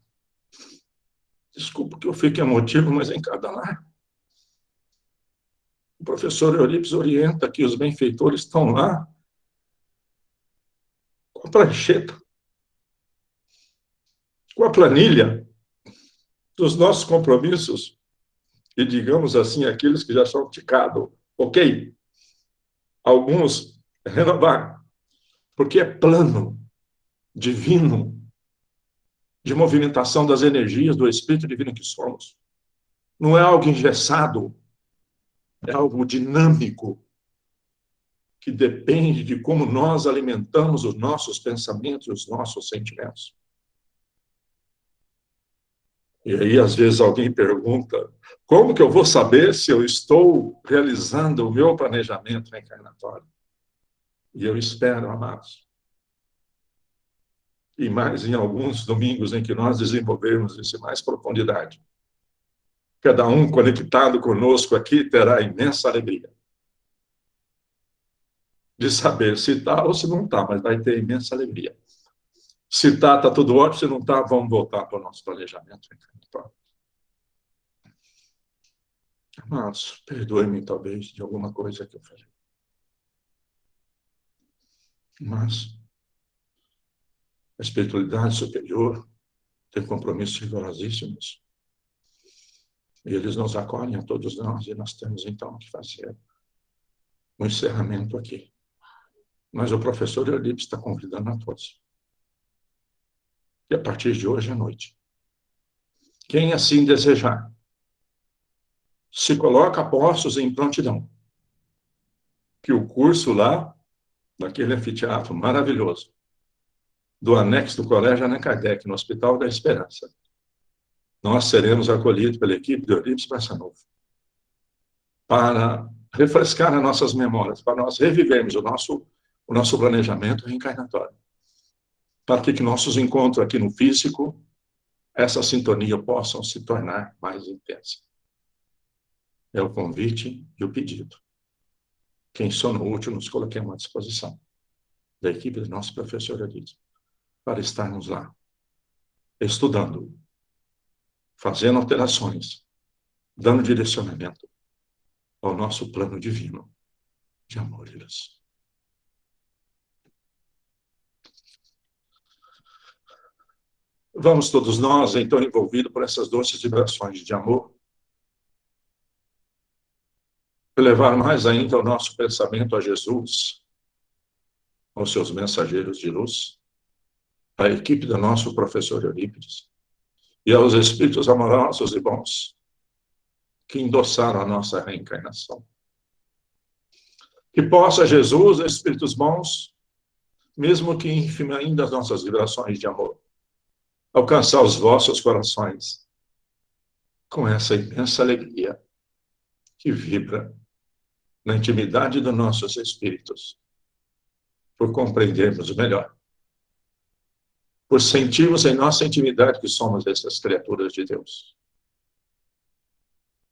desculpa que eu fique emotivo, mas em cada lar, o professor Eurípides orienta que os benfeitores estão lá com a prancheta, com a planilha dos nossos compromissos e, digamos assim, aqueles que já são ticados, ok? Alguns renovar, porque é plano divino de movimentação das energias do Espírito Divino que somos. Não é algo engessado, é algo dinâmico, que depende de como nós alimentamos os nossos pensamentos, os nossos sentimentos. E aí, às vezes, alguém pergunta, como que eu vou saber se eu estou realizando o meu planejamento reencarnatório? E eu espero, amados, e mais em alguns domingos em que nós desenvolvermos isso em mais profundidade, cada um conectado conosco aqui terá imensa alegria de saber se está ou se não está, mas vai ter imensa alegria. Se está tudo ótimo, se não está, vamos voltar para o nosso planejamento reencarnatório. Mas perdoe-me, talvez, de alguma coisa que eu falei. Mas a espiritualidade superior tem compromissos rigorosíssimos. E eles nos acolhem a todos nós, e nós temos, então, que fazer um encerramento aqui. Mas o professor Eurípides está convidando a todos. E a partir de hoje à noite, Quem assim desejar, se coloca a postos em prontidão, que o curso lá, naquele anfiteatro maravilhoso, do anexo do Colégio Allan Kardec, no Hospital da Esperança, nós seremos acolhidos pela equipe do Eurípides Barçanufo para refrescar as nossas memórias, para nós revivermos o nosso planejamento reencarnatório, para que nossos encontros aqui no físico, essa sintonia possam se tornar mais intensa. É o convite e o pedido. Quem sonou útil, nos coloquemos à disposição da equipe do nosso professor Eurípides, para estarmos lá, estudando, fazendo alterações, dando direcionamento ao nosso plano divino de amor e luz. Vamos todos nós, então, envolvidos por essas doces vibrações de amor, elevar mais ainda o nosso pensamento a Jesus, aos seus mensageiros de luz, à equipe do nosso professor Eurípides, e aos espíritos amorosos e bons que endossaram a nossa reencarnação. Que possa Jesus, espíritos bons, mesmo que ínfima ainda as nossas vibrações de amor, alcançar os vossos corações com essa imensa alegria que vibra na intimidade dos nossos espíritos, por compreendermos melhor, por sentirmos em nossa intimidade que somos essas criaturas de Deus.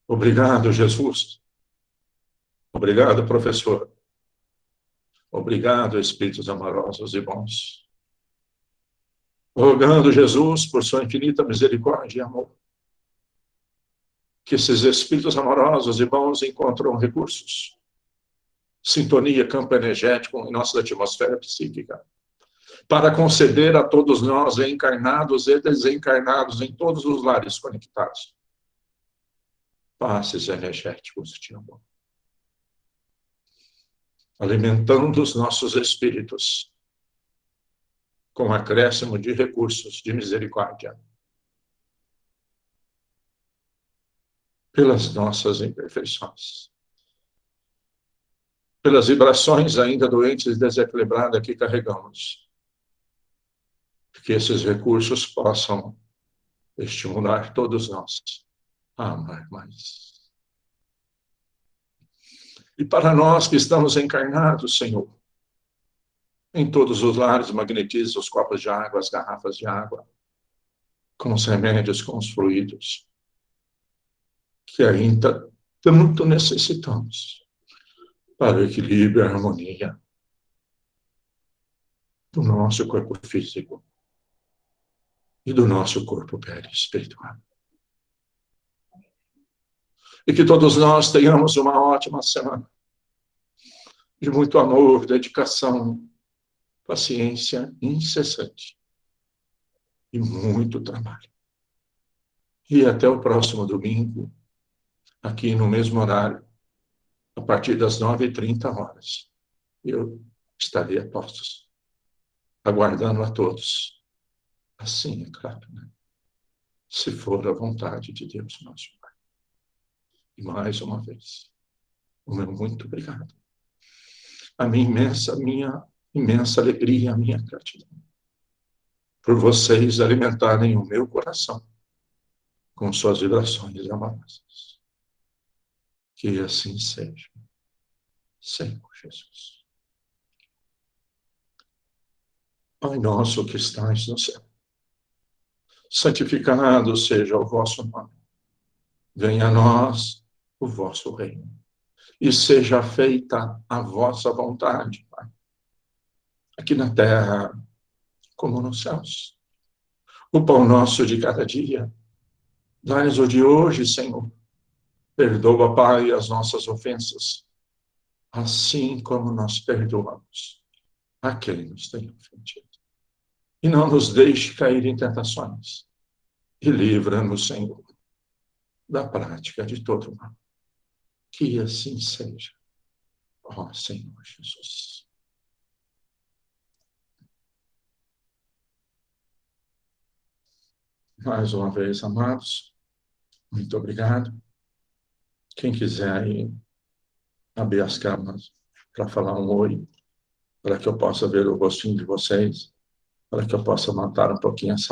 Obrigado, Jesus. Obrigado, professor. Obrigado, espíritos amorosos e bons. Rogando, Jesus, por sua infinita misericórdia e amor, que esses espíritos amorosos e bons encontram recursos, sintonia, campo energético em nossa atmosfera psíquica, para conceder a todos nós, encarnados e desencarnados, em todos os lares conectados, passes energéticos de amor, alimentando os nossos espíritos com acréscimo de recursos de misericórdia, pelas nossas imperfeições, pelas vibrações ainda doentes e desequilibradas que carregamos, que esses recursos possam estimular todos nós a amar mais. E para nós que estamos encarnados, Senhor, em todos os lares, magnetiza os copos de água, as garrafas de água, com os remédios, com os fluidos, que ainda tanto necessitamos para o equilíbrio e a harmonia do nosso corpo físico e do nosso corpo perispiritual. E que todos nós tenhamos uma ótima semana, de muito amor, dedicação, paciência incessante e muito trabalho. E até o próximo domingo, aqui no mesmo horário, a partir das 9h30, eu estarei a postos, aguardando a todos. Assim, é claro, né? Se for a vontade de Deus, nosso Pai. E mais uma vez, o meu muito obrigado. A minha imensa alegria, a minha gratidão, por vocês alimentarem o meu coração com suas vibrações amorosas. Que assim seja. Senhor Jesus. Pai nosso que estais no céu, santificado seja o vosso nome. Venha a nós o vosso reino. E seja feita a vossa vontade, Pai. Aqui na terra, como nos céus. O pão nosso de cada dia, dai-nos o de hoje, Senhor. Perdoa, Pai, as nossas ofensas, assim como nós perdoamos a quem nos tem ofendido. E não nos deixe cair em tentações. E livra-nos, Senhor, da prática de todo mal. Que assim seja, ó Senhor Jesus. Mais uma vez, amados, Muito obrigado. Quem quiser aí abrir as câmeras para falar um oi, para que eu possa ver o rostinho de vocês, para que eu possa matar um pouquinho essa